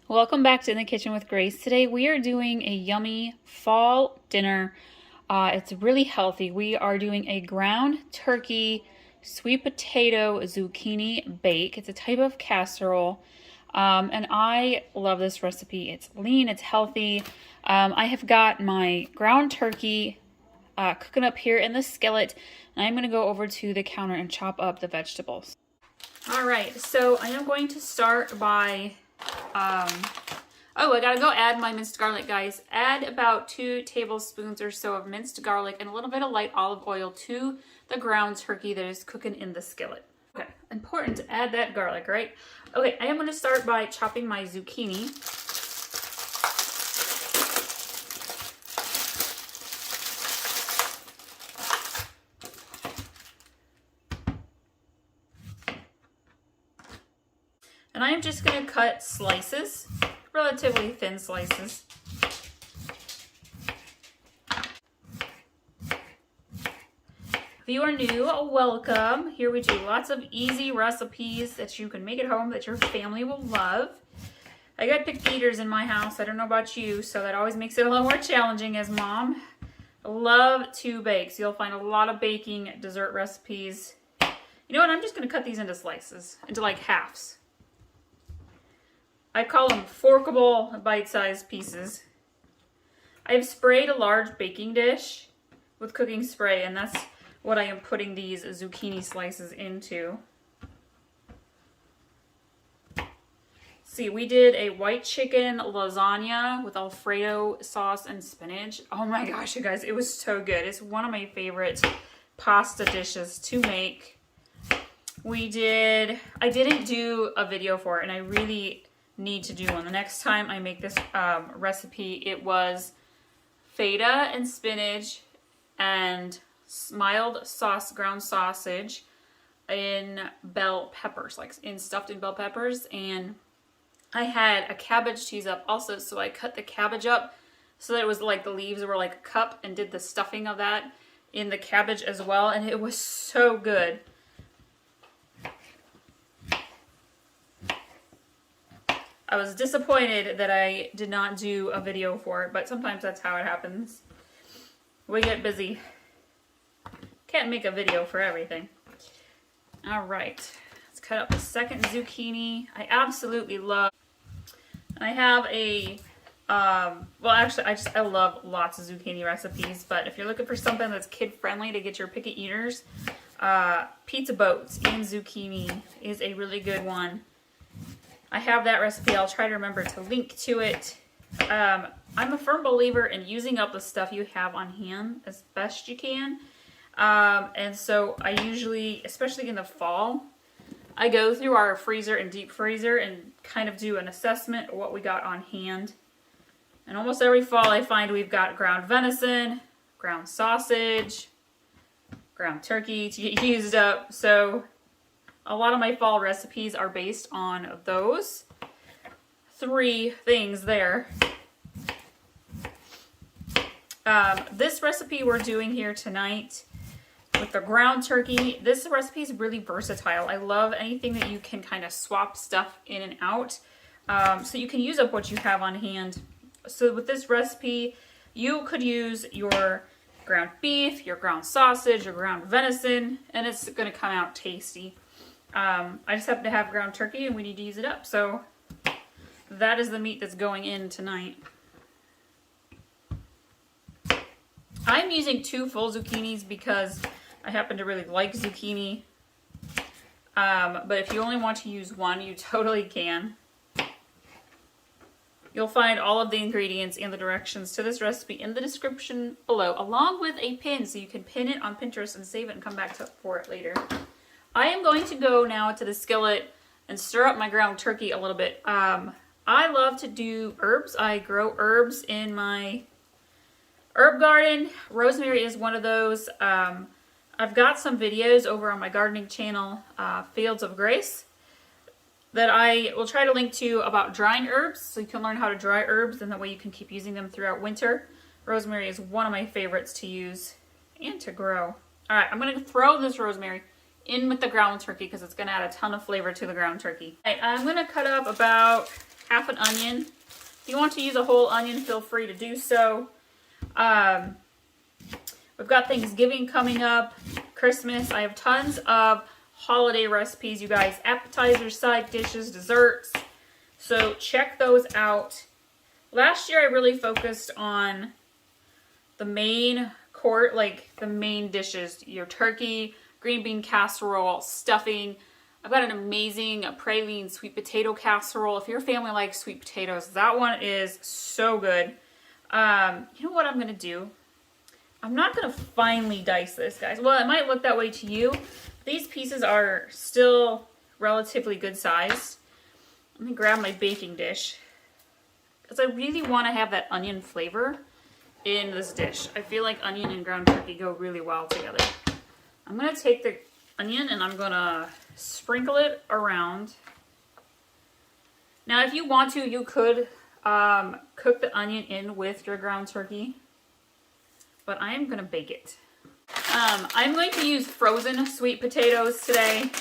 Welcome back to In the Kitchen with Grace. Today we are doing a yummy fall dinner. It's really healthy. We are doing a ground turkey, sweet potato, zucchini bake. It's a type of casserole. And I love this recipe. It's lean, it's healthy. I have got my ground turkey cooking up here in the skillet. And I'm going to go over to the counter and chop up the vegetables. All right, so I am going to start by I gotta go add my minced garlic, guys. Add about 2 tablespoons or so of minced garlic and a little bit of light olive oil to the ground turkey that is cooking in the skillet. Okay, important to add that garlic, right? Okay, I am gonna start by chopping my zucchini. And I am just gonna cut slices. Relatively thin slices. If you are new, welcome. Here we do lots of easy recipes that you can make at home that your family will love. I got picky eaters in my house. I don't know about you, so that always makes it a little more challenging as mom. I love to bake, so you'll find a lot of baking dessert recipes. You know what? I'm just going to cut these into slices, into like halves. I call them forkable bite-sized pieces. I've sprayed a large baking dish with cooking spray, and that's what I am putting these zucchini slices into. See, we did a white chicken lasagna with Alfredo sauce and spinach. Oh my gosh, you guys, it was so good. It's one of my favorite pasta dishes to make. I didn't do a video for it, and I really need to do one. The next time I make this recipe, it was feta and spinach and mild sauce ground sausage in bell peppers, like stuffed in bell peppers. And I had a cabbage cheese up also, so I cut the cabbage up so that it was like the leaves were like a cup, and did the stuffing of that in the cabbage as well, and it was so good. I was disappointed that I did not do a video for it, but sometimes that's how it happens. We get busy. Can't make a video for everything. All right, let's cut up the second zucchini. I absolutely love, and I have a, well actually I love lots of zucchini recipes, but if you're looking for something that's kid friendly to get your picky eaters, pizza boats in zucchini is a really good one. I have that recipe. I'll try to remember to link to it. I'm a firm believer in using up the stuff you have on hand as best you can. And so I usually, especially in the fall, I go through our freezer and deep freezer and kind of do an assessment of what we got on hand. And almost every fall I find we've got ground venison, ground sausage, ground turkey to get used up. So a lot of my fall recipes are based on those 3 things there. This recipe we're doing here tonight with the ground turkey, this recipe is really versatile. I love anything that you can kind of swap stuff in and out, so you can use up what you have on hand. So with this recipe, you could use your ground beef, your ground sausage, your ground venison, and it's going to come out tasty. I just happen to have ground turkey and we need to use it up. So that is the meat that's going in tonight. I'm using 2 full zucchinis because I happen to really like zucchini. But if you only want to use 1, you totally can. You'll find all of the ingredients and the directions to this recipe in the description below, along with a pin so you can pin it on Pinterest and save it and come back for it later. I am going to go now to the skillet and stir up my ground turkey a little bit. I love to do herbs. I grow herbs in my herb garden. Rosemary is one of those. I've got some videos over on my gardening channel, Fields of Grace, that I will try to link to about drying herbs, so you can learn how to dry herbs, and that way you can keep using them throughout winter. Rosemary is one of my favorites to use and to grow. All right, I'm going to throw this rosemary in with the ground turkey because it's going to add a ton of flavor to the ground turkey. I'm going to cut up about half an onion. If you want to use a whole onion, feel free to do so. We've got Thanksgiving coming up, Christmas. I have tons of holiday recipes, you guys. Appetizers, side dishes, desserts. So check those out. Last year I really focused on the main court, like the main dishes. Your turkey, green bean casserole, stuffing. I've got an amazing praline sweet potato casserole. If your family likes sweet potatoes, that one is so good. You know what I'm going to do? I'm not going to finely dice this, guys. Well, it might look that way to you. These pieces are still relatively good sized. Let me grab my baking dish, because I really want to have that onion flavor in this dish. I feel like onion and ground turkey go really well together. I'm going to take the onion and I'm going to sprinkle it around. Now, if you want to, you could cook the onion in with your ground turkey, but I am going to bake it. I'm going to use frozen sweet potatoes today.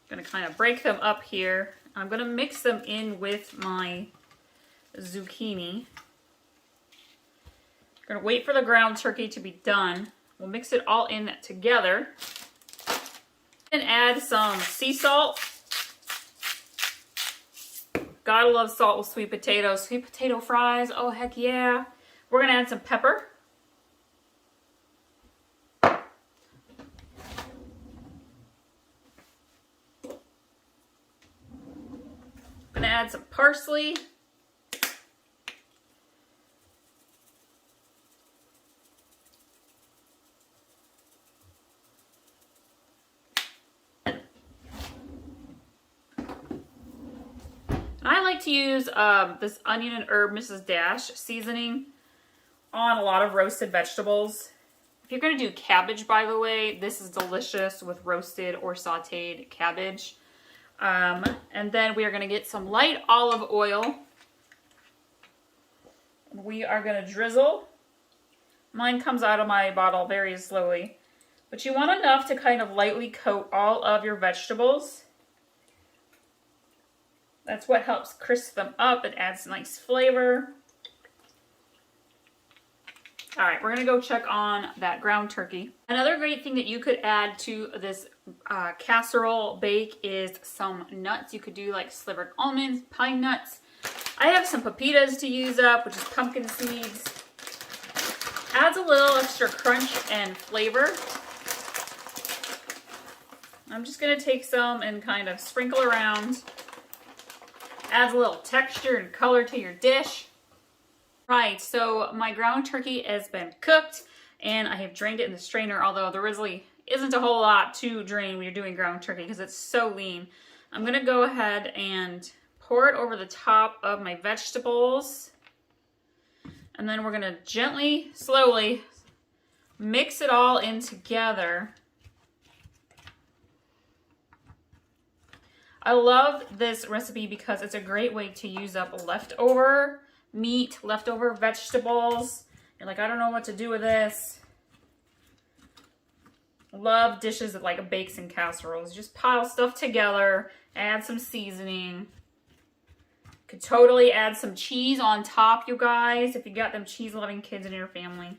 Going to kind of break them up here. I'm going to mix them in with my zucchini. We're going to wait for the ground turkey to be done. We'll mix it all in together. And add some sea salt. Gotta love salt with sweet potatoes. Sweet potato fries, oh heck yeah. We're going to add some pepper. Going to add some parsley. I like to use this onion and herb Mrs. Dash seasoning on a lot of roasted vegetables. If you're going to do cabbage, by the way, this is delicious with roasted or sauteed cabbage. And then we are going to get some light olive oil. We are going to drizzle. Mine comes out of my bottle very slowly. But you want enough to kind of lightly coat all of your vegetables. That's what helps crisp them up. It adds nice flavor. All right, we're going to go check on that ground turkey. Another great thing that you could add to this casserole bake is some nuts. You could do like slivered almonds, pine nuts. I have some pepitas to use up, which is pumpkin seeds. Adds a little extra crunch and flavor. I'm just going to take some and kind of sprinkle around. Adds a little texture and color to your dish. Right, so my ground turkey has been cooked and I have drained it in the strainer, although there really isn't a whole lot to drain when you're doing ground turkey because it's so lean. I'm going to go ahead and pour it over the top of my vegetables. And then we're going to gently, slowly mix it all in together. I love this recipe because it's a great way to use up leftover meat, leftover vegetables. You're like, I don't know what to do with this. Love dishes that like bakes and casseroles. Just pile stuff together, add some seasoning. Could totally add some cheese on top, you guys, if you got them cheese-loving kids in your family.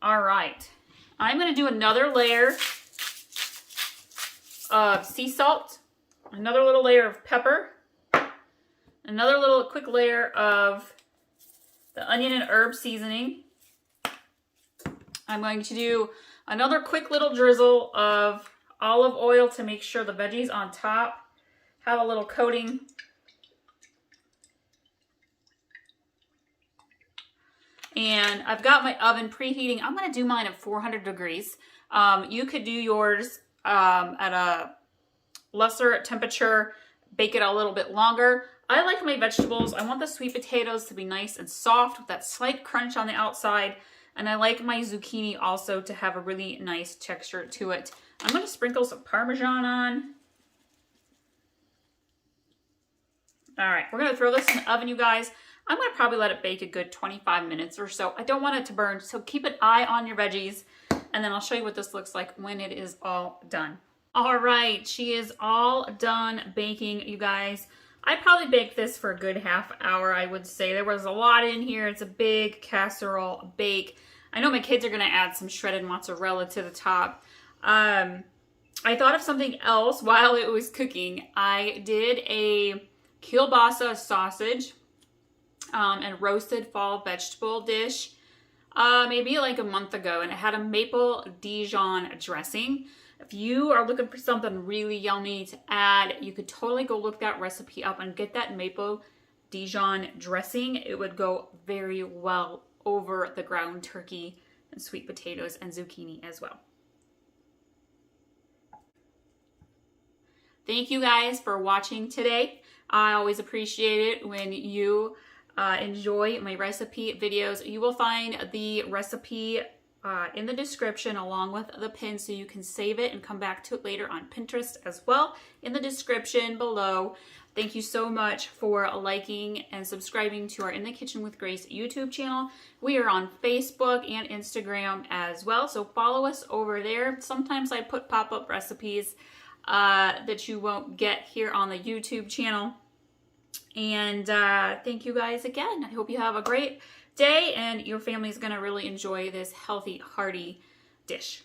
All right. I'm going to do another layer of sea salt. Another little layer of pepper, another little quick layer of the onion and herb seasoning. I'm going to do another quick little drizzle of olive oil to make sure the veggies on top have a little coating. And I've got my oven preheating. I'm going to do mine at 400 degrees. You could do yours at a lesser temperature, bake it a little bit longer. I like my vegetables. I want the sweet potatoes to be nice and soft with that slight crunch on the outside. And I like my zucchini also to have a really nice texture to it. I'm going to sprinkle some Parmesan on. All right, we're gonna throw this in the oven, you guys. I'm gonna probably let it bake a good 25 minutes or so. I don't want it to burn, so keep an eye on your veggies, and then I'll show you what this looks like when it is all done. All right, she is all done baking, you guys. I probably baked this for a good half hour, I would say. There was a lot in here. It's a big casserole bake. I know my kids are gonna add some shredded mozzarella to the top. I thought of something else while it was cooking. I did a kielbasa sausage and roasted fall vegetable dish maybe like a month ago, and it had a maple Dijon dressing. If you are looking for something really yummy to add, you could totally go look that recipe up and get that maple Dijon dressing. It would go very well over the ground turkey and sweet potatoes and zucchini as well. Thank you guys for watching today. I always appreciate it when you enjoy my recipe videos. You will find the recipe in the description along with the pin, so you can save it and come back to it later on Pinterest as well in the description below. Thank you so much for liking and subscribing to our In the Kitchen with Grace YouTube channel. We are on Facebook and Instagram as well, so follow us over there. Sometimes I put pop-up recipes that you won't get here on the YouTube channel. And thank you guys again. I hope you have a great day and your family is going to really enjoy this healthy, hearty dish.